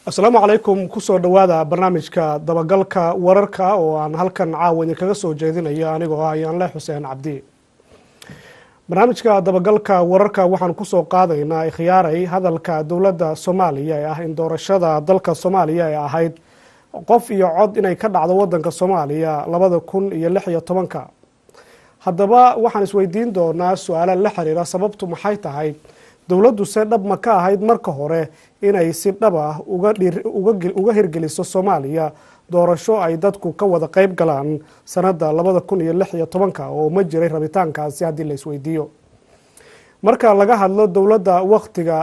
asalaamu calaykum kusoo dhowaada barnaamijka dabagalka wararka oo aan halkan caawa idinkaga soo jeedinayo anigoo ah ayaanle xuseen cabdi. barnaamijka dabagalka wararka waxaan kusoo qaadaynaa ikhyaaray hadalka dowladda Soomaaliya ee ah in doorashada dalka Soomaaliya ay ahayd qof iyo cod inay ka dhacdo wadanka Soomaaliya 2016. haddaba waxaan isweydiin doonaa su'aalo la xiriira sababtu maxay tahay dowladdu se dhab ma ka ahayd marka hore inay si dhab ah uga hirgeliso Soomaaliya doorasho ay dadku ka wada qayb galaan sanada 2016 oo ma jiray rabitaankaasi haddii la isweydiiyo. marka laga hadlo dowladda waqtiga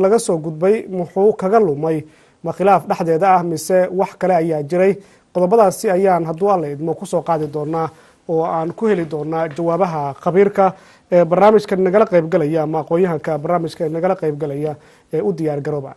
laga soo gudbay muxuu kaga lumay ma khilaaf dhexdeeda ah mise wax kale ayaa jiray. qodobadaasi ayaan hadduu alla idmo kusoo qaadi doonaa oo aan ku heli doonaa jawaabaha khabiirka ee barnaamijka nagala qayb galaya ama aqoonyahanka barnaamijka nagala qayb galaya ee u diyaar garooba.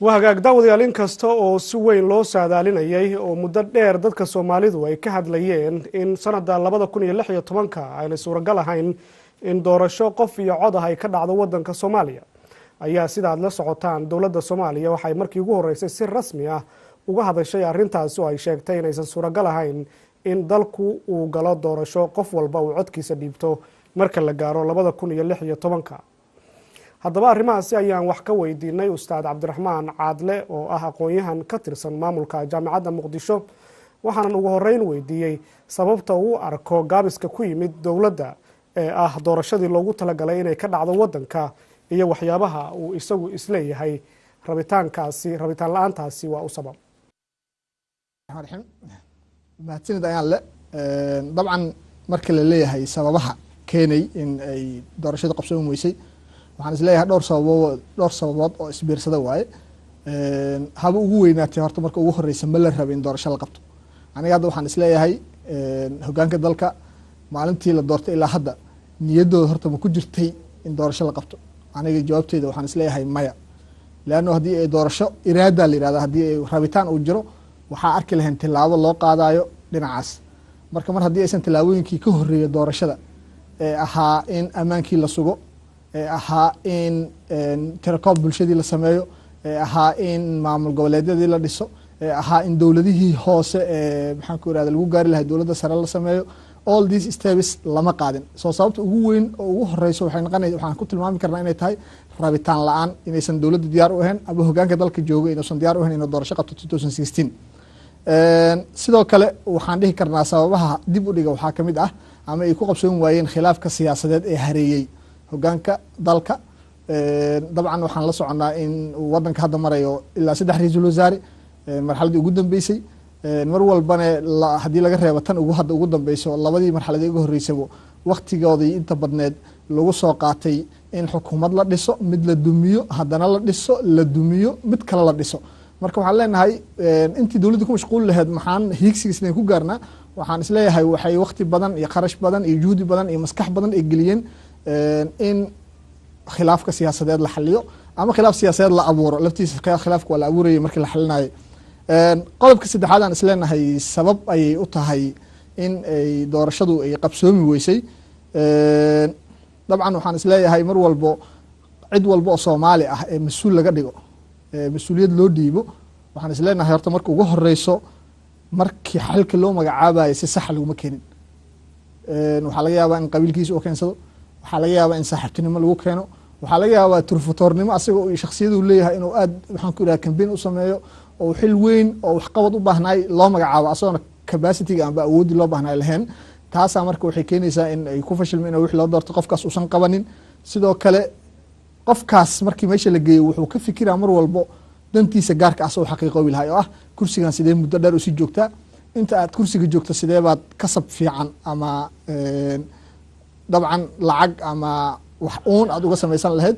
وهاجاك داوديال inkasta oo si weyn loo saadaalinayay oo muddo dheer dadka Soomaalidu ay ka hadlayeen in sanada 2016 ay suuragal ahayn in doorasho qof iyo cod ah ay ka dhacdo wadanka Soomaaliya ayaa sidaad la socotaan dowladda Soomaaliya waxay markii ugu horeysay si rasmi ah uga hadashay arrintaas oo ay sheegtay inaysan suuragal ahayn in dalku uu galo doorasho qof walba uu codkiisa dhiibto marka la gaaro 2016. haddaba arrimahaasi ayaan wax ka weydiinay ustaad cabdiraxmaan caadle oo ah aqoonyahan ka tirsan maamulka jaamacadda muqdisho waxaanan ugu horeyn weydiiyey sababta uu arko gaabiska ku yimid dowladda ee ah doorashadii loogu talagalay inay ka dhacdo wadanka iyo waxyaabaha uu isagu isleeyahay rabitaan la-aantaasi waa u sabab. mahadsanid ayaan le dabcan marka la leeyahay sababaha keenay in ay doorashada qabsan weysay waxaan isleeyahay dhowr sababood oo isbiirsada waaye haba ugu weynaatay horta marka ugu horeysa ma la rabin doorasho la qabto. aniga hadda waxaan isleeyahay hogaanka dalka maalintii la doortay ilaa hadda niyadooda horta ma ku jirtay in doorasho la qabto. aniga jawaabteeda waxaan isleeyahay maya, leanno haddii ay doorasho iraada la yirahdo haddii ay rabitaan uu jiro waxaa arki lahayn tilaabo loo qaadayo dhinacaas. marka mar haddii aysan tilaabooyinkii ka horeeya doorashada ee ahaa in ammaankii la sugo, ee ahaa in tirakoob bulshadii la sameeyo, ee ahaa in maamul goboleedyadii la dhiso, ee ahaa in dowladihii hoose ee maxaan ku irahda lagu gaari lahay dowladda sare la sameeyo, all these steps lama qaadin. soo sababta ugu weyn oo ugu horeyso waxaan ku tilmaami karnaa inay tahay rabitaan la-aan, inaysan dowladda diyaar u ahayn ama hogaanka dalka jooga inaysan diyaar u ahayn inuu doorasho qabto 2016. sidoo kale waxaan dhihi karnaa sababaha dib u dhiga waxaa kamid ah ama ay ku qabsoon waayeen khilaafka siyaasadeed ee hareeyey hogaanka dalka. dabcan waxaan la soconaa in wadanka hadda marayo ilaa 3 ra-iisul wasaare marxaladii ugu dambeysay, mar walbana haddii laga reebo tan hadda ugu dambeyso labadii marxaladii ugu horeysaba waqtigoodii inta badneed lagu soo qaatay in xukuumad la dhiso, mid la dumiyo, haddana la dhiso, la dumiyo, mid kale la dhiso. marka waxaan leenahay intii dowladda ku mashquul lahayd maxaan hiigsigiisna ku gaarnaa. waxaan isleeyahay waxay waqti badan iyo kharash badan iyo juhdi badan iyo maskax badan ay geliyeen in khilaafka siyaasadeed la xaliyo ama khilaaf siyaasadeed la abuuro. laftiisa khilaafka waa la abuurayay markii la xalinayo. qodobka saddexaad aan isleenahay sabab ayay u tahay in ay doorashadu ay qabsoomi weysay. dabcan waxaan isleeyahay mar walbo cid walba oo Soomaali ah ee mas-uul laga dhigo, mas-uuliyad loo dhiibo, waxaan isleenahay horta marka ugu horeyso markii xalka loo magacaabayo si sax laguma keenin. waxaa laga yaabaa in qabiilkiisa uu keensado, waxaa laga yaabaa in saaxiibtinimo lagu keeno, waxaa laga yaabaa turfutoornimo asagoo iyo shakhsiyadu leeyahay inuu aad waxaan ku iraahdaa campaign u sameeyo oo xil weyn oo waxqabad u baahnaay loo magacaabo asagoona capacityga amba awoodii loo baahnaa lahayn taasaa marka waxay keenaysaa in ay ku fashilmo in wix loo doorto qofkaas uusan qabanin sidoo kale qofkaas markii meesha la geeyo wuxuu ka fikiraa mar walbo dantiisa gaarka ah soo xaqiiqoobi lahay oo ah kursigan sidee muddo dheer usii joogtaa inta aad kursiga joogto sidee baad kasab fiican ama dabcan lacag ama wax uun aad uga samaysan lahayd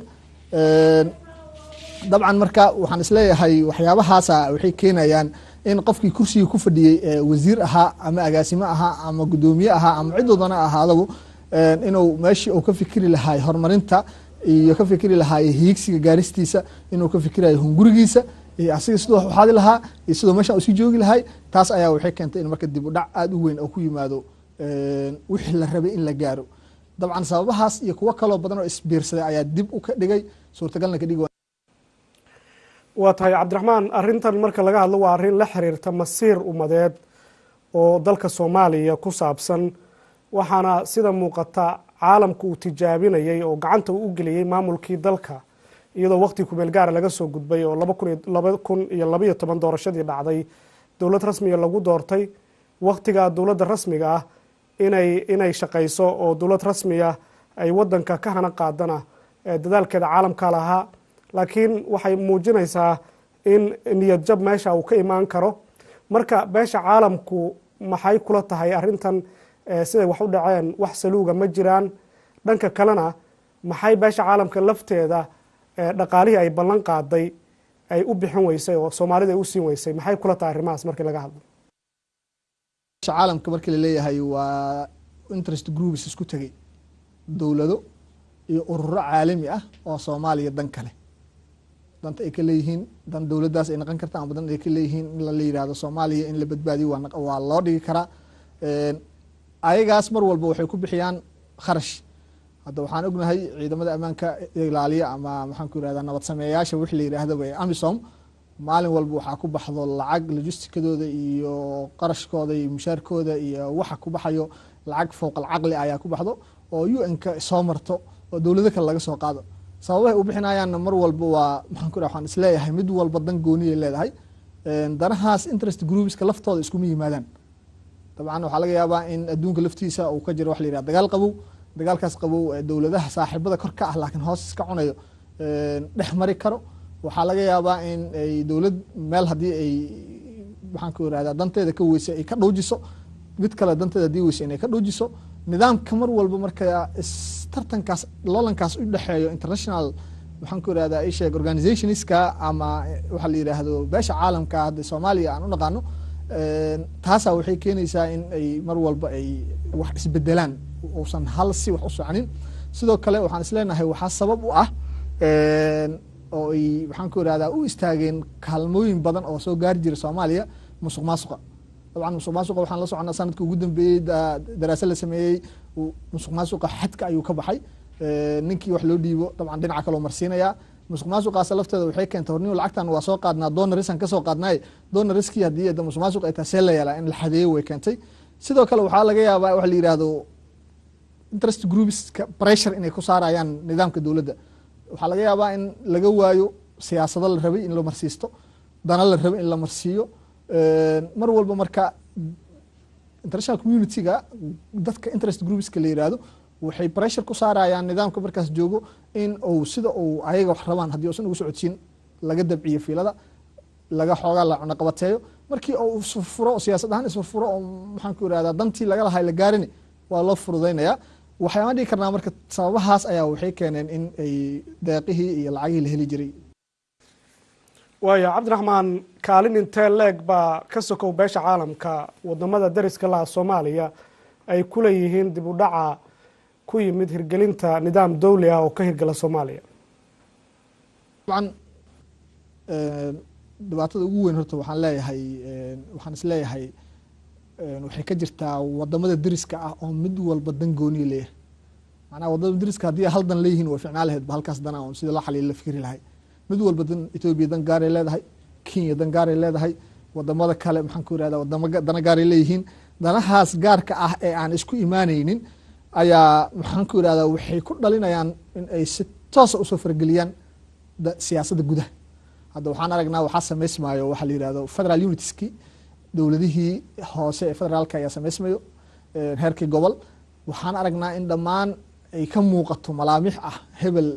dabcan marka waxaan isleeyahay waxyaabahaasa waxay keenayaan in qofkii kursigii ku fadhiyey wasiir ahaa ama agaasimo ahaa ama guddoomiye ahaa ama cidoodana ahaadagu inuu meeshii uu ka fikiri lahay horumarinta iyo ka fikiri lahaay hiigsiga gaaristiisa inuu ka fikirayo hungurigiisa iyo asiga sidoo wax uxaadi lahaa iyo sidoo meesha usii joogi lahay taas ayaa waxay keentay in marka dib u dhac aada u weyn oo ku yimaado wixii la rabay in la gaaro dabcan sababahaas iyo kuwo kaloo badan oo isbiirsaday ayaa dib u ka dhigay suurtagalna ka dhigi waa tahay cabdiraxmaan arrintan marka laga hadlo waa arrin la xiriirta masiir umadeed oo dalka soomaaliya ku saabsan waxaana sida muuqata caalamku uu tijaabinayay oo gacanta uu u geliyey maamulkii dalka iyadoo waqti kumeel gaara laga soo gudbay oo 2012 doorashadii dhacday dowlad rasmiga lagu doortay waqtigaa dowladda rasmiga ah inay shaqayso oo dowlad rasmiga ay wadanka ka hana qaadana dadaalkeeda caalamka lahaa laakiin waxay muujinaysaa in niyad jab meesha uu ka imaan karo marka beesha caalamku maxay kula tahay arrintan siday wax u dhaceen wax saluuga ma jiraan dhanka kalena maxay beesha caalamka lafteeda dhaqaalihii ay ballan qaaday ay u bixin weysay oo soomaalida ay u siin weysay maxay kula tahay arrimahaas markii laga hadlo caalamka markii la leeyahay waa interest groups isku tegay dowlado iyo ururo caalami ah oo Soomaaliya dan kale danta ay ka leeyihiin dan dowladdaas ay noqon kartaa ama dan ay ka leeyihiin in la yiraahdo Soomaaliya in la badbaadiyo waa loo dhigi karaa ayagaas mar walba waxay ku bixiyaan kharash hadda waxaan ognahay ciidamada ammaanka ilaaliya ama maxaan ku yiraahdaa nabad sameeyaasha wixii la yiraahdo way AMISOM maalin walba waxaa ku baxdo lacag logistikadooda iyo qarashkooda iyo mushaarkooda iyo waxa ku baxayo lacag fooq alcaqli ayaa ku baxdo oo UN-ka soo marto oo dowlado kale laga soo qaado sababahay u bixinayaanna mar walba waa maxaan ku yiraahdaa waxaan isleeyahay mid walba dan gooniye leedahay danahaas interest groupska laftooda iskuma yimaadaan dabcan waxaa laga yaabaa in adduunka laftiisa uu ka jiro wax la yiraahdo dagaal qabow dagaalkaas qabow dowladaha saaxiibada kor ka ah laakiin hoos iska cunayo dhex mari karo waxaa laga yaabaa in ay dowlad meel haddii ay maxaan ku yiraahdaa danteeda ka weysay ay ka dhowjiso mid kale danteeda haddii weysay inay ka dhowjiso nidaamka mar walba marka tartankaas loolankaas u dhexeeyo international maxaan ku yiraahdaa ay sheeg organizationska ama waxa la yiraahdo beesha caalamka hadda Soomaaliya aan u naqaano taasaa waxay keenaysaa in ay mar walba ay wax isbedelaan uusan hal si wax u soconin sidoo kale waxaan isleenahay waxaa sabab u ah oo ay waxaan ku yiraahdaa u istaageen kaalmooyin badan oo soo gaari jira Soomaaliya musuq maasuqa dabcan musuq maasuqa waxaan la soconaa sanadkii ugu dambeeyay daraasad la sameeyey musuq maasuqa xadka ayuu ka baxay ninkii wax loo dhiibo dabcan dhinaca kale oo marsiinaya musuq maasuqaas lafteeda waxay keentay horniyo lacagtan waa soo qaadnaa donorisan ka soo qaadnay donoriskii haddii musuq maasuq ay taasee la yeelaa in la xadeeyo way keentay sidoo kale waxaa laga yaabaa wax la yiraahdo interest groups pressure inay ku saarayaan nidaamka dowladda waxaa laga yaabaa in laga waayo siyaasado la rabay in la marsiisto dana la rabay in la marsiiyo mar walba marka international community-ga dadka interest groupska la yiraahdo waxay pressure ku saarayaan nidaamka markaas joogo in uu sida uu ayaga wax rabaan haddii uusan ugu socodsiin laga dabciyo fiilada laga xoogaa la cuna qabateeyo markii uu isfurfuro siyaasad ahaan isfurfuro oo maxaan ku yiraahdaa dantii laga lahay la gaarini waa loo fududaynayaa waxaan dhigi karnaa marka sababahaas ayaa waxay keeneen in ay deeqihii iyo lacagihii la heli jiray waayo cabdiraxmaan kaalin intee leeg baa ka sokow beesha caalamka wadamada dariska laha Soomaaliya ay ku leeyihiin dib u dhaca ku yimid hirgelinta nidaam dawli ah oo ka hirgala Soomaaliya dabcan dhibaatada ugu weyn horta waxaan leeyahay waxaan is leeyahay waxay ka jirtaa wadamada dariska ah oo mid walba dan gooni leeyahay macnaha wadamada dariska haddii hal dan leeyihiin waa ficnaa lahayd ba halkaas dan aan sida la xaliil la fikri lahay mid walba dan Ethiopia dan gaar ay leedahay Kenya dan gaar ay leedahay wadamada kale maxaan ku yiraahdaa wadamada dan gaar ay leeyihiin danahaas gaarka ah ee aan isku imaanaynin ayaa maxaan ku yiraahdaa waxay ku dhalinayaan in ay si toos ah u soo fargeliyaan siyaasadda gudaha hadda waxaan aragnaa waxaa sameysmaayo waxa la yiraahdo federal unitieski dowladihii hoose ee federaalka ayaa samaysmayo heerkii gobol waxaan aragnaa in dhammaan ay ka muuqato malaamix ah hebel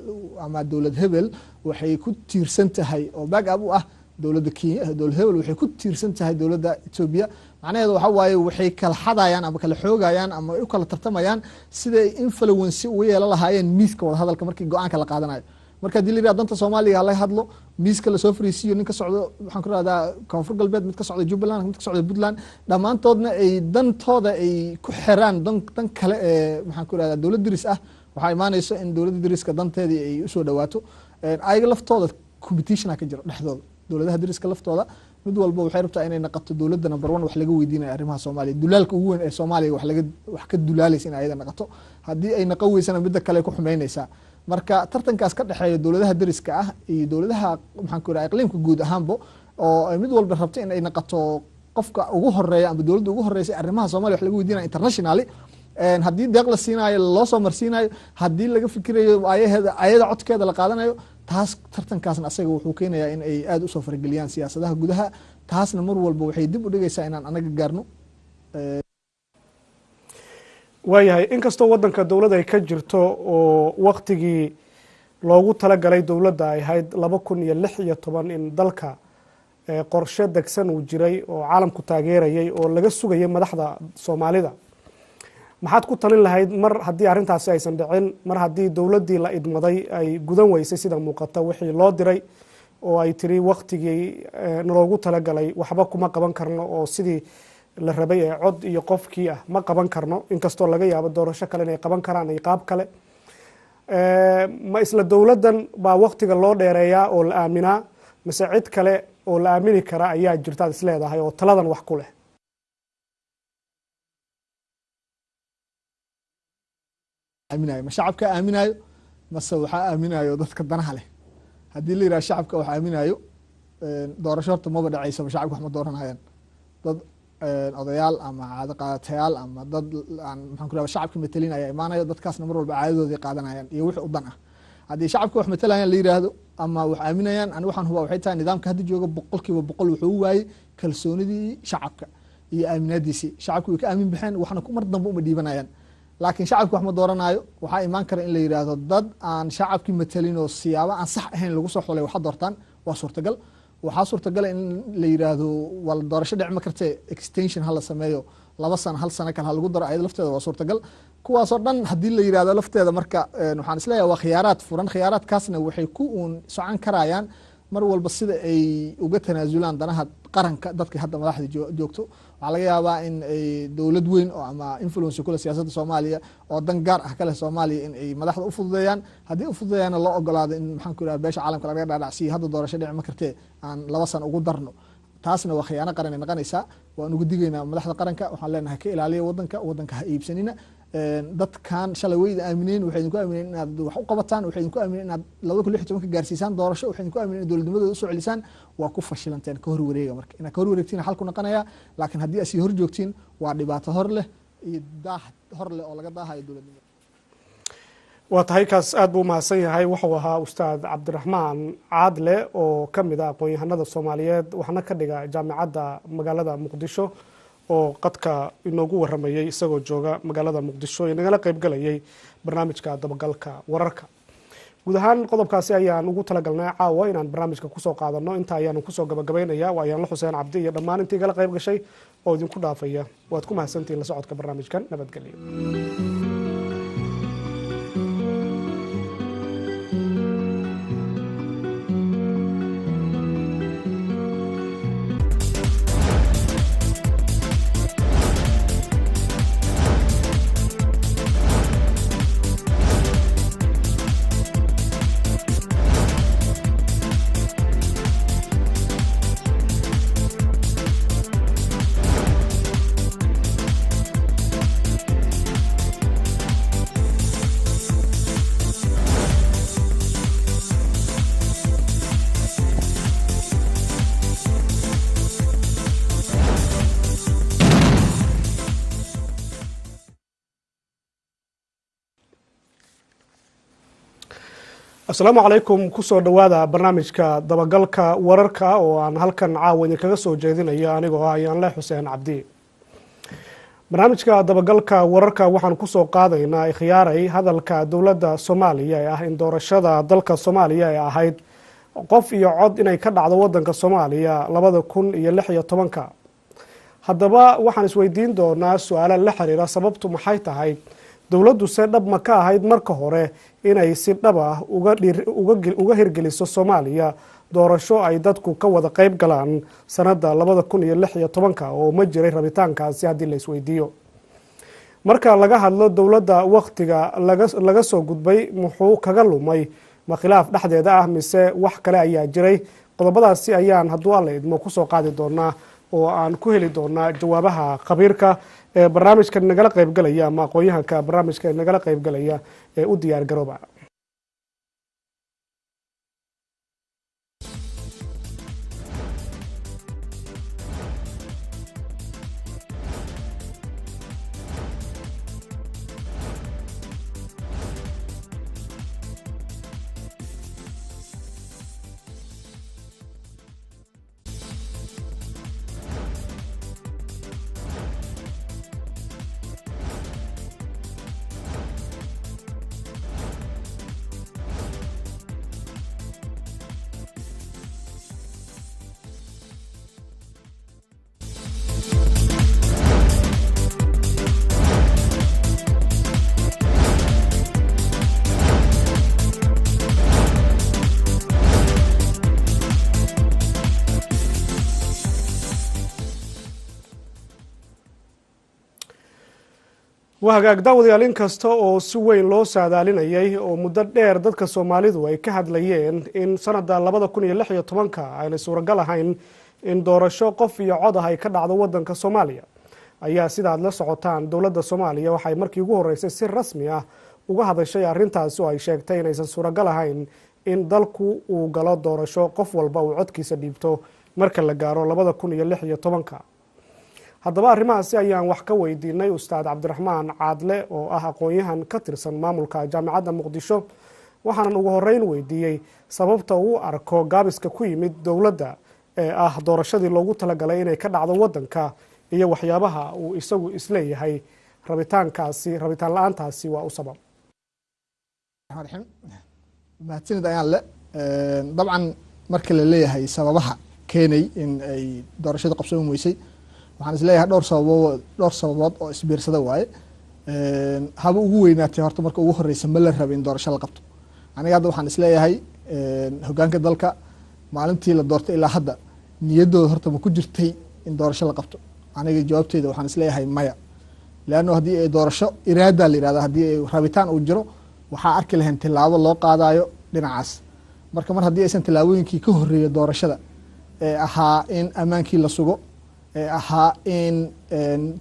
ama dowlad hebel waxay ku tiirsan tahay oo back up u ah dowladda Kenya dowlad hebel waxay ku tiirsan tahay dowladda Ethiopia macnaheedu waxa waaye waxay kala xadayaan ama kala xoogayaan ama u kala tartamayaan sida influence u yeelan lahaayeen miiska wada hadalka markii go'aanka la qaadanayo marka hadii la yiraahdo danta Soomaaliya la hadlo miiska la soo fariisiyo ninka socdo waxaan ku raaddaa koonfur galbeed mid ka socdo Jubbaland mid ka socdo Puntland dhamaantoodna ay dantooda ay ku xiraan dan kale ee waxaan ku raaddaa dowlad diris ah waxa imaanayso in dowladda diriska danteedii ay u soo dhawaato ayaga laftooda competition ka jiro dhexdooda dowladaha diriska laftooda mid walba waxay rabtaa inay naqato dowladda number 1 wax laga weydiinayo arrimaha Soomaaliya dulaalka ugu weyn ee Soomaaliya wax ka dulaalaysa in ayada naqato hadii ay naqaweysana mid kale ku xumeynaysa marka tartankaas ka dhaxeeyo dowladaha diriska ah iyo dowladaha maxaan ku raay iqliimka guud ahaanba oo mid walba rabto in ay naqato qofka ugu horeeya ama dowladda ugu horeysa arrimaha Soomaaliya wax laga weydiinayo internationally haddii deeq la siinayo loo soo marsiinayo haddii laga fikirayo ayada codkeeda la qaadanayo taas tartankaasna asaga wuxuu keenayaa in ay aad u soo farageliyaan siyaasadaha gudaha taasna mar walba waxay dib u dhigaysaa inaan anaga gaarno waayahay inkastoo waddanka dowladda ay ka jirto oo waqtigii loogu talagalay dowladda ay ahayd 2016 in dalka qorshe degsan uu jiray oo caalamku taageerayay oo laga sugayay madaxda Soomaalida maxaad ku talin lahayd mar haddii arrintaasi aysan dhicin mar haddii dowladdii la idmaday ay gudan weysay sida muuqata wixii loo diray oo ay tiri waqtigii loogu talagalay waxba kuma qaban karno oo sidii la rabay ee cod iyo qofkii ah ma qaban karno inkastoo laga yaabo doorasho kale inay qaban karaan ay qaab kale ma isla dowladdan baa waqtiga loo dheereeyaa oo la aaminaa mise cid kale oo la aamini kara ayaa jirtaad isleedahay oo taladan wax ku leh ma shacabka aaminayo mase waxaa aaminayo dadka danaha leh haddii la yiraahdo shacabka wax aaminayo doorasho horta maba dhacayso shacabka wax ma dooranayaan dad odayaal ama caado qaatayaal ama dad aan maxaan ku raaba shacabka matalinaya imaanayo dadkaasna mar walba caadadooda qaadanayaan iyo wixii u dan ah haddii shacabka wax matalayaan la yiraahdo ama wax aaminayaan ani waxaan hubaa waxay tahay nidaamka hadda jooga 100% wuxuu waayay kalsoonidii shacabka iyo aaminaadiisii shacabku way ka aamin baxeen waxna ku mar dambe uma dhiibanayaan laakiin shacabku wax ma dooranayo waxaa imaan kara in la yiraahdo dad aan shacabkii matalin oo siyaabo aan sax ahayn lagu soo xulay waxa doortaan waa suurtagal waxaa suurtagal in la yiraahdo wal doorasho dhici ma kartay extension hal sameeyo 2 sano hal sano kale lagu daro ayada lafteeda waa suurtagal kuwaas oo dhan hadii la yiraahdo lafteeda marka waxaan isleeyahay waa khiyaaraad furan khiyaaraadkaasna waxay ku socon karayaan mar walba sida ay uga tanaasulaan danaha qaranka dadka hadda madaxda joogto waxa laga yaabaa in ay dowlad weyn oo ama influence ku leh siyaasadda Soomaaliya oo dan gaar ah kale Soomaaliya in ay madaxda u fududeeyaan haddii u fududeeyaan loo ogolaado in maxaan ku yiraahdaa beesha caalamka laga dhaadhacsiyo hadda doorasho dhici ma kartee aan 2 sano ugu darno taasna waa khiyaano qaran ay noqonaysaa waan ugu digaynaa madaxda qaranka waxaan leenahay ka ilaaliya waddanka ha iibsanina dadkan shalay way aamineen waxay idinku aamineen inaad wax u qabataan waxay idinku aamineen inaad 2016 ka gaarsiisaan doorasho waxay idinku aamineen dowladnimadooda u soo celisaan waa ku fashilanteen ka hor wareega marka inaad ka hor wareegtiin xal ku noqonaya laakiin haddii aad sii hor joogtiin waa dhibaato hor leh iyo daah hor leh oo laga daahayo dowladnimada waa tahay kaas aad buu mahadsan yahay wuxuu ahaa ustaad cabdiraxmaan caadle oo ka mid ah aqoon-yahanada Soomaaliyeed waxna ka dhiga jaamacadda magaalada Muqdisho oo qadka inoogu waramayay isagoo jooga magaalada Muqdisho ee nagala qayb galayay barnaamijka dabagalka wararka guud ahaan qodobkaasi ayaan ugu talagalnay caawa inaan barnaamijka ku soo qaadano inta ayaan ku soo gabagabeynaya waayaan la Xuseen Cabdi iyo dhammaan intii kala qayb gashay oo idinku dhaafaya waad ku mahadsantiin la socodka barnaamijkan nabadgelyo asalaamu calaykum kusoo dhowaada barnaamijka dabagalka wararka oo aan halkan caawa idinkaga soo jeedinayo anigoo ah ayaanle xuseen cabdi. barnaamijka dabagalka wararka waxaan kusoo qaadaynaa ikhyaaray hadalka dowladda Soomaaliya ee ah in doorashada dalka Soomaaliya ay ahayd qof iyo cod inay ka dhacdo wadanka Soomaaliya 2016. haddaba waxaan isweydiin doonaa su'aalo la xiriira sababtu maxay tahay dowladdu se dhab ma ka ahayd marka hore inay si dhab ah uga hirgeliso Soomaaliya doorasho ay dadku ka wada qayb galaan sanada 2016 oo ma jiray rabitaankaasi haddii la isweydiiyo. marka laga hadlo dowladda waqtiga laga soo gudbay muxuu kaga lumay ma khilaaf dhexdeeda ah mise wax kale ayaa jiray? qodobadaasi ayaan hadduu alla idmo kusoo qaadi doonaa oo aan ku heli doonaa jawaabaha khabiirka ee barnaamijka nagala qaybgalaya ama aqoon-yahanka barnaamijka nagala qaybgalaya ee u diyaar garooba. وهاجاك داوديال inkasta oo si weyn loo saadaalinayay oo muddo dheer dadka Soomaalidu ay ka hadlayeen in sanada 2016 ay suuragal ahayn in doorasho qof iyo cod ah ay ka dhacdo wadanka Soomaaliya ayaa sidaad la socotaan dowladda Soomaaliya waxay markii ugu horeysay si rasmi ah uga hadashay arrintaas oo ay sheegtay inaysan suuragal ahayn in dalku uu galo doorasho qof walba uu codkiisa dhiibto marka la gaaro 2016. haddaba arrimahaasi ayaan wax ka weydiinay ustaad cabdiraxmaan caadle oo ah aqoon-yahan ka tirsan maamulka jaamacadda muqdisho waxaanan ugu horeyn weydiiyey sababta uu arko gaabiska ku yimid dowladda ee ah doorashadii loogu talagalay inay ka dhacdo wadanka iyo waxyaabaha uu isagu isleeyahay rabitaan la-aantaasi waa u sabab. mahadsanid ayaan le dabcan marka la leeyahay sababaha keenay in ay doorashada qabsan weysay waxaan isleeyahay dhowr sababood oo isbiirsada waaye haba ugu weynaatay horta marka ugu horeysa ma la rabay in doorasho la qabto. aniga hadda waxaan isleeyahay hogaanka dalka maalintii la doortay ilaa hadda niyadooda horta ma ku jirtay in doorasho la qabto? aniga jawaabteeda waxaan isleeyahay maya, leanno haddii ay doorasho iraada la yihahda haddii ay rabitaan uu jiro waxaa arki lahayn tilaabo loo qaadayo dhinacaas. marka mar haddii aysan tilaabooyinkii ka horeeya doorashada ee ahaa in ammaankii la sugo, ee ahaa in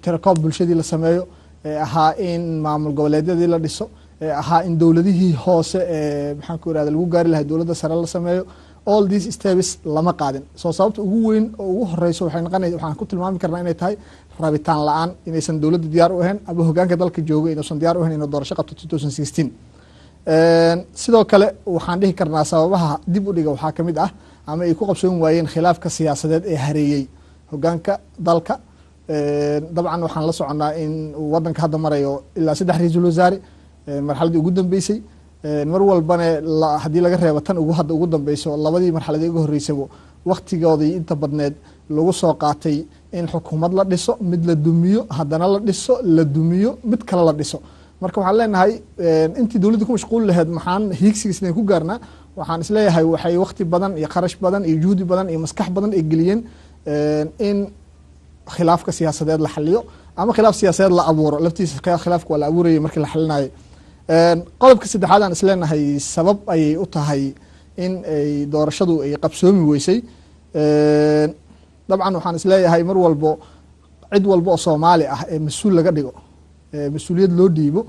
tirakoob bulshadii la sameeyo, ee ahaa in maamul goboleedyadii la dhiso, ee ahaa in dowladihii hoose ee maxaan ku irahda lagu gaari lahay dowladda sare la sameeyo, all these steps lama qaadin. soo sababta ugu weyn oo ugu horeyso waxaan ku tilmaami karnaa inay tahay rabitaan la-aan, inaysan dowladda diyaar u ahayn ama hogaanka dalka jooga inuusan diyaar u ahayn inuu doorasho qabto 2016. sidoo kale waxaan dhihi karnaa sababaha dib u dhiga waxaa ka mid ah ama ay ku qabsoon waayeen khilaafka siyaasadeed ee hareeyey hogaanka dalka. dabcan waxaan la soconaa in wadanka hadda marayo ilaa 3 ra-iisul wasaare marxaladii ugu dambeysay, mar walbana haddii laga reebo tan hadda ugu dambeyso labadii marxaladii ugu horeysaba waktigoodii inta badneed lagu soo qaatay in xukuumad la dhiso, mid la dumiyo, haddana la dhiso, la dumiyo, mid kale la dhiso. marka waxaan leenahay intii dowladda ku mashquul lahayd maxaan hiigsigiisna ku gaarnaa? waxaan isleeyahay waxay waqti badan iyo kharash badan iyo juhdi badan iyo maskax badan ay geliyeen in khilaafka siyaasadeed la xaliyo ama khilaaf siyaasadeed la abuuro. laftiisa khilaafka waa la abuurayay markii la xalinayo. qodobka saddexaad aan isleenahay sabab ayay u tahay in ay doorashadu ay qabsoomi weysay. dabcan waxaan isleeyahay mar walbo cid walba oo Soomaali ah ee mas-uul laga dhigo, mas-uuliyad loo dhiibo,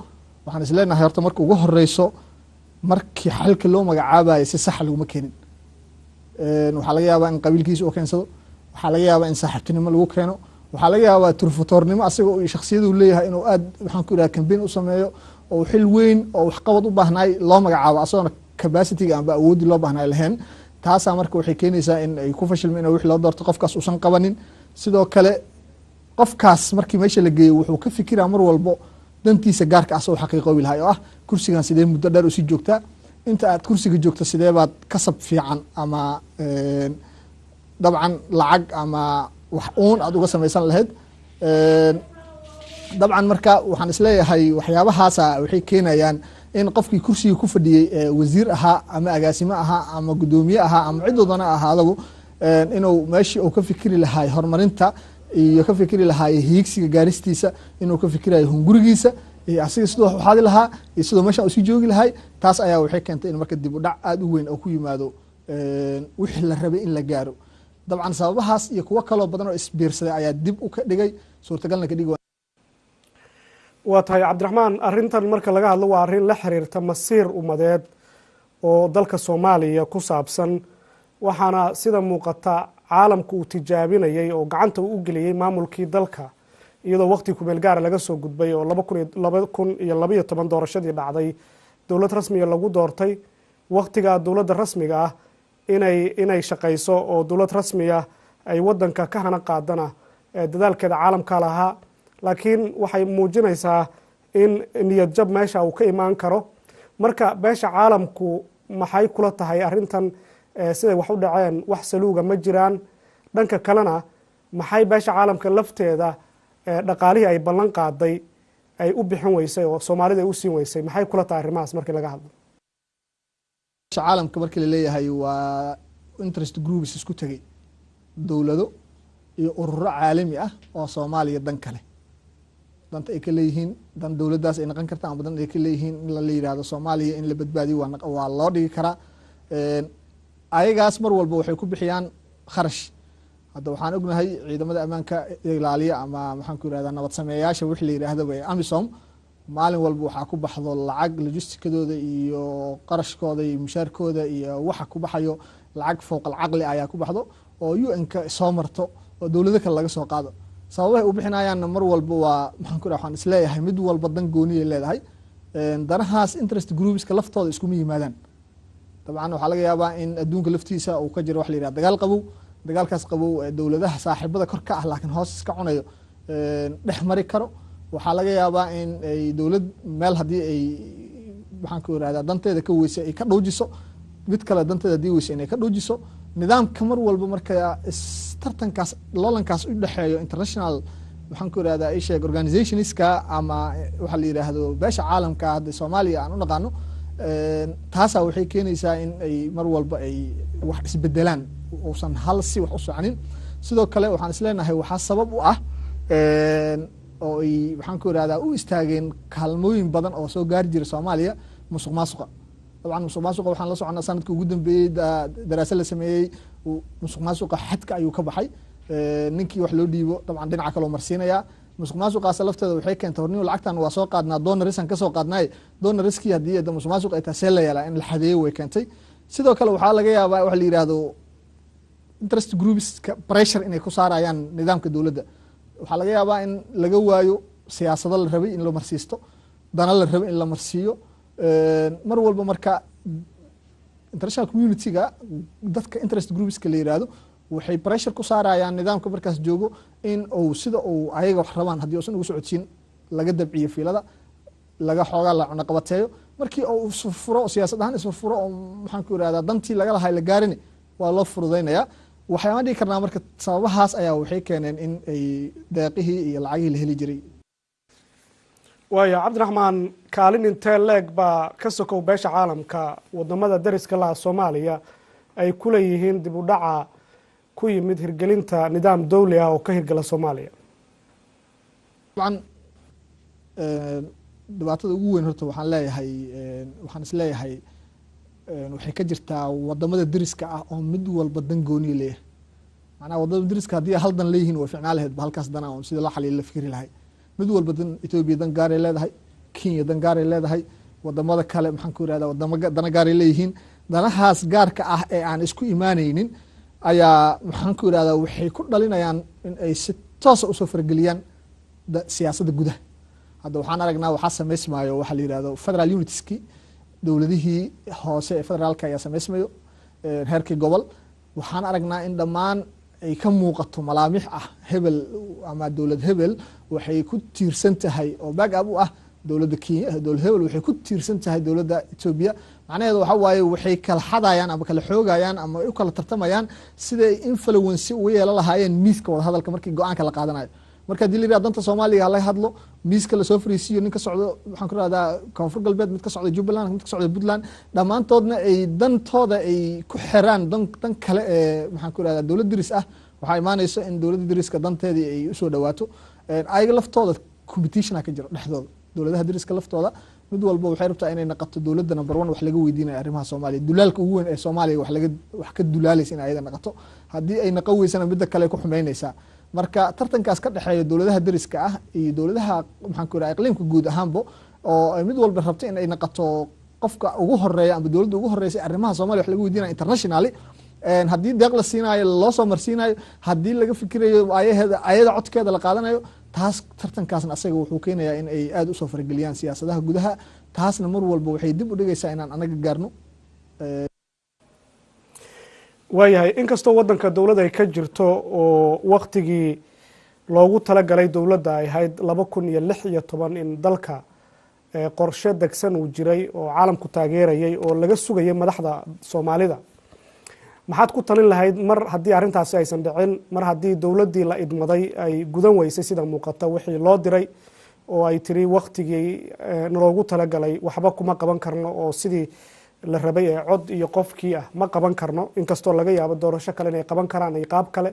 waxaan isleenahay horta marka ugu horeyso markii xalka loo magacaabayo si sax laguma keenin. waxaa laga yaabaa in qabiilkiisa uu keensado, waxaa laga yaabaa in saaxiibtinimo lagu keeno, waxaa laga yaabaa turfutoornimo asaga iyo shakhsiyadu leeyahay inuu aad waxaan ku idhaha kambeyn u sameeyo oo xil weyn oo waxqabad u baahnaay loo magacaabo asagoona capacity-ga amba awoodii loo baahnaa lahayn taasaa marka waxay keenaysaa in ay ku fashilmo in wixii loo doorto qofkaas uusan qabanin sidoo kale qofkaas markii meesha la geeyo wuxuu ka fikiraa mar walbo dantiisa gaarka ah soo xaqiiqoobi lahay oo ah kursigan sidee muddo dheer usii joogtaa inta aad kursiga joogto sidee baad kasab fiican ama dabcan lacag ama wax uun aad uga samaysan lahayd dabcan marka waxaan isleeyahay waxyaabahaasa waxay keenayaan in qofkii kursiga ku fadhiyey wasiir ahaa ama agaasimo ahaa ama gudoomiye ahaa ama cidoodana ahaadagu inuu meeshii uu ka fikiri lahay horumarinta iyo ka fikiri lahay hiigsiga gaaristiisa inuu ka fikirayo hungurigiisa iyo asiga sidoo wax u xadi lahaa iyo sidoo meesha uu sii joogi lahay taas ayaa waxay keentay in marka dib u dhac aad u weyn oo ku yimaado wixii la rabay in la gaaro dabcan sababahaas iyo kuwo kaloo badan oo isbiirsaday ayaa dib u ka dhigay suurtagalna ka dhigi waa tahay cabdiraxmaan arrintan marka laga hadlo waa arrin la xiriirta masiir umadeed oo dalka soomaaliya ku saabsan waxaana sida muuqata caalamku uu tijaabinayay oo gacanta uu u geliyey maamulkii dalka iyadoo waqti kumeel gaara laga soo gudbay oo 2012 doorashadii dhacday dowlad rasmiga lagu doortay waqtiga dowladda rasmiga ah inay shaqayso oo dowlad rasmiga ay wadanka ka hana qaadana dadaalkeeda caalamka lahaa laakiin waxay muujinaysaa in niyad jab meesha uu ka imaan karo marka beesha caalamku maxay kula tahay arrintan siday wax u dhaceen wax saluuga ma jiraan dhanka kalena maxay beesha caalamka lafteeda dhaqaalihii ay ballan qaaday ay u bixin weysay oo soomaalida ay u siin weysay maxay kula tahay arrimahaas markii laga hadlo caalamka markii la leeyahay waa interest groups isku tagay dowlado iyo ururo caalami ah oo Soomaaliya dan kale danta ay ka leeyihiin dan dowladdaas ay noqon kartaa ama dan ay ka leeyihiin in la yiraahdo Soomaaliya in la badbaadiyo waa loo dhigi karaa ayagaas mar walba waxay ku bixiyaan kharash hadda waxaan ognahay ciidamada ammaanka ilaaliya ama maxaan ku yiraahdaa nabad sameeyaasha wixii la yiraahdo way AMISOM maalin walba waxaa ku baxdo lacag logistikadooda iyo qarashkooda iyo mushaarkooda iyo waxa ku baxayo lacag fooq alcaqli ayaa ku baxdo oo UN-ka soo marto oo dowlado kale laga soo qaado sababaha u bixinayaan mar walba waa maxaan ku waxaan isleeyahay mid walba dan gooni ay leedahay danahaas interest groups ka laftooda isku yimaadaan dabcan waxaa laga yaabaa in adduunka laftiisa uu ka jiro wax la yiraahdo dagaal qabow dagaalkaas qabow dowladaha saaxiibada kor ka ah laakiin hoos iska cunayo dhex mari karo waxaa laga yaabaa in ay dowlad meel haddii ay maxaan ku yiraahdaa danteeda ka weysa ay ka dhowjiso mid kale danteeda haddii weysa inay ka dhowjiso nidaamka mar walba marka tartankaas loolankaas u dhexeeyo international maxaan ku yiraahdaa ay sheeg organizationska ama waxa la yiraahdo beesha caalamka hadda Soomaaliya aan u naqaano taasaa waxay keenaysaa in ay mar walba ay wax isbedelaan uusan hal si wax u soconin sidoo kale waxaan isleenahay waxaa sabab u ah oo ay maxaan ku yiraahdaa u istaageen kaalmooyin badan oo soo gaari jira Soomaaliya musuqmaasuqa dabcan musuqmaasuqa waxaan la soconaa sanadkii ugu dambeeyay daraasad la sameeyay musuqmaasuqa xadka ayuu ka baxay ninkii wax loo dhiibo dabcan dhinaca kale oo marsiinaya musuqmaasuqaas lafteeda waxay keentay horniyo lacagtan waa soo qaadnaa donorisan ka soo qaadnay donoriskii haddii musuqmaasuq ay taasee la yeelaa in la xadeeyo way keentay sidoo kale waxaa laga yaabaa wax la yiraahdo interest groups pressure inay ku saarayaan nidaamka dowladda waxaa laga yaabaa in laga waayo siyaasado la rabay in la marsiisto dana la rabay in la marsiiyo mar walba marka international community-ga dadka interest groupska la yiraahdo waxay pressure ku saarayaan nidaamka markaas joogo in uu sida uu ayaga wax rabaan haddii uusan ugu socodsiin laga dabciyo fiilada laga xoogaa la cunaqabateeyo markii uu isfurfuro siyaasad ahaan isfurfuro oo maxaan ku yiraahdaa dantii laga lahay la gaarini waa loo fududaynayaa waxaan dhihi karnaa marka sababahaas ayaa waxay keeneen in ay deeqihii iyo lacagihii la heli jiray waaya cabdiraxmaan kaalin intee leeg baa ka sokow beesha caalamka wadamada dariska laha Soomaaliya ay ku leeyihiin dib u dhaca ku yimid hirgelinta nidaam dawli ah oo ka hirgala Soomaaliya dabcan dhibaatada ugu weyn horta waxaan leeyahay waxaan isleeyahay waxay ka jirtaa wadamada dariska ah oo mid walba dan gooni leeyahay macnaha wadamada dariska haddii hal dan leeyihiin waa ficnaa lahayd halkaas dan ah sida la xaliil la fikri lahay mid walba dan Ethiopia dan gaar ay leedahay Kenya dan gaar ay leedahay wadamada kale maxaan ku yiraahdaa wadamada dan gaar ay leeyihiin danahaas gaarka ah ee aan isku imaanaynin ayaa maxaan ku yiraahdaa waxay ku dhalinayaan in ay si toos ah u soo fargeliyaan siyaasadda gudaha hadda waxaan aragnaa waxaa sameysmaayo waxa la yiraahdo federal unitieski dowladihii hoose ee federaalka ayaa samaysmayo heerkii gobol waxaan aragnaa in dhammaan ay ka muuqato malaamix ah hebel ama dowlad hebel waxay ku tiirsan tahay oo back up u ah dowladda Kenya dowlad hebel waxay ku tiirsan tahay dowladda Ethiopia macnaheedu waxa waaye waxay kala xadayaan ama kala xoogayaan ama u kala tartamayaan sida influence ugu yeelan lahaayeen miiska wada hadalka markii go'aanka la qaadanayo marka dilira danta Soomaaliya la hadlo miiska la soo fariisiyo ninka socdo waxaan ku raaddaa koonfur galbeed mid ka socda Jubbaland mid ka socda Puntland dhamaantoodna ay dantooda ay ku xiraan dan kale ee waxaan ku raaddaa dowlad diris ah waxaa imaanayso in dowladda diriska danteedii ay u soo dhawaato ayaga laftooda competition ka jiro dhexdooda dowladaha diriska laftooda mid walba waxay rabtaa inay noqoto dowladda number 1 wax laga weydiinayo arrimaha Soomaaliya dulaalka ugu weyn ee Soomaaliya wax ka dulaalaysa in ayada noqoto haddii ay naqaweysana midda kale ku xumeynaysaa marka tartankaas ka dhaxeeya dowladaha dariska ah iyo dowladaha maxaan ku raacay iqliimka guud ahaanba oo mid walba rabto in ay noqoto qofka ugu horeeya ama dowladda ugu horeeyay arrimaha Soomaaliya wax laga weydiinayo internationally haddii deeq la siinayo loo soo marsiinayo haddii laga fikirayo ayada codkeeda la qaadanayo taas tartankaasna asaga wuxuu keenayaa in ay aad u soo farageliyaan siyaasadaha gudaha taasna mar walba waxay dib u dhigaysaa inaan anaga gaarno waayahay inkastoo waddanka dowladda ay ka jirto oo waktigii loogu talagalay dowladda ay ahayd 2016 in dalka qorshe degsan uu jiray oo caalamku taageerayay oo laga sugayay madaxda Soomaalida maxaad ku talin lahayd mar haddii arrintaasi aysan dhicin mar haddii dowladdii la idmaday ay gudan weysay sida muuqata wixii loo diray oo ay tiri waktigii loogu talagalay waxba kuma qaban karno oo sidii la rabay ee cod iyo qofkii ah ma qaban karno inkastoo laga yaabo doorasho kale inay qaban karaan ay qaab kale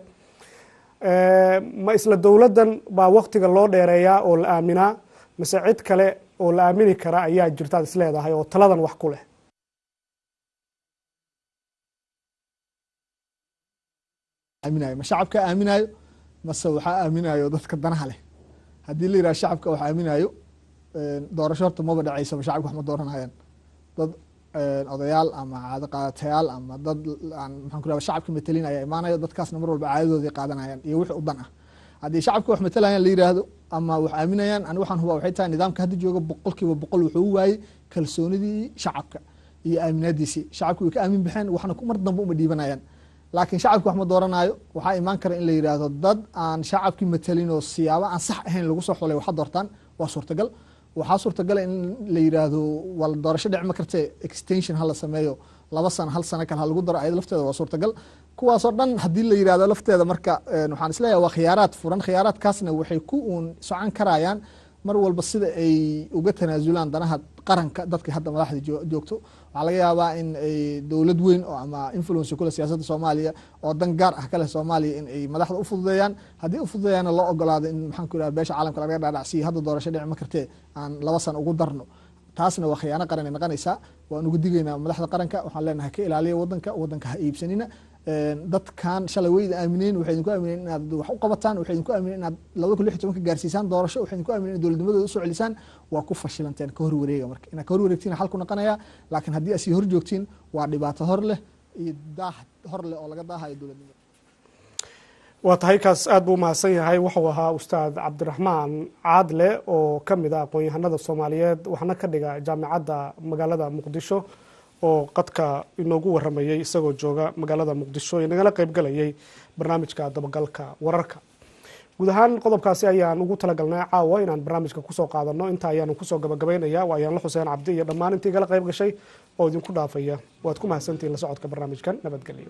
ma isla dowladdan baa waktiga loo dheereeyaa oo la aaminaa mise cid kale oo la aamini kara ayaa jirtaad isleedahay oo taladan wax ku leh aaminayo ma shacabka aaminayo mase waxaa aaminayo dadka danaha leh haddii la yidhaha shacabka wax aaminayo doorasho horta maba dhacaysaba shacabka wax ma dooranayaan dad odayaal ama caado qaadatayaal ama dad aan maxaan ku rahaa shacabka matelin ayaa imaanayo dadkaasna mar walba caadadoodii qaadanayaan iyo wixii u dan ah haddii shacabka wax matalayaan la yidhaahdo ama wax aaminayaan ani waxaan hubaa waxay tahay nidaamka hadda jooga 100% wuxuu u waayey kalsoonidii shacabka iyo aaminaadiisii shacabku way ka aamin baxeen waxna mar dambe uma dhiibanayaan laakiin shacabka wax ma dooranayo waxaa imaan kara in la yidhaahdo dad aan shacabkii matalin oo siyaabo aan sax ahayn lagu soo xulay waxa doortaan waa suurtagal waxaa suurtagal in la yiraahdo wal doorasho dhic ma kartay extension hal sameeyo 2 sano hal sano kale hal lagu daro ayada lafteeda waa suurtagal kuwaas oo dhan hadii la yiraahdo lafteeda marka waxaan isleeyahay waa khiyaaraad furan khiyaaraadkaasna waxay ku socon karayaan mar walba sida ay uga tanaasulaan danaha qaranka dadka hadda madaxda joogto waxaa laga yaabaa in ay dowlad weyn oo ama influence kula siyaasadda Soomaaliya oo dan gaar ah kale Soomaaliya in ay madaxda u fududeeyaan haddii u fududeeyaan loo ogolaado in maxaan ku yiraahdaa beesha caalamka laga dhaadhacsiyo hadda doorasho dhic ma kartee aan 2 sano ugu darno taasna waa khiyaano qaran ay noqonaysaa waan ugu digaynaa madaxda qaranka waxaan leenahay ka ilaaliya wadanka ha iibsanina dadkan shalay weyda aamineen waxay idinku aamineen inaad wax u qabataan waxay idinku aamineen inaad 2016 ka gaarsiisaan doorasho waxay idinku aamineen in dowladnimadooda u soo celisaan waa ku fashilanteen ka hor wareega marka inaad ka hor wareegtiin xal ku noqonaya laakiin haddii aad sii hor joogtiin waa dhibaato hor leh iyo daah hor leh oo laga daahayo dowladnimada waa tahay kaas aad buu mahadsan yahay wuxuu ahaa ustaad cabdiraxmaan caadle oo ka mid ah aqoon-yahanada Soomaaliyeed waxna ka dhiga jaamacadda magaalada Muqdisho oo qadka inoogu waramayay isagoo jooga magaalada Muqdisho ee nagala qayb galayay barnaamijka dabagalka wararka guud ahaan qodobkaasi ayaan ugu talagalnay caawa inaan barnaamijka ku soo qaadano inta ayaan ku soo gabagabeynaya waa ayaan la Xuseen Cabdi iyo dhammaan intii kala qayb gashay oo idinku dhaafaya waad ku mahadsantiin la socodka barnaamijkan nabadgelyo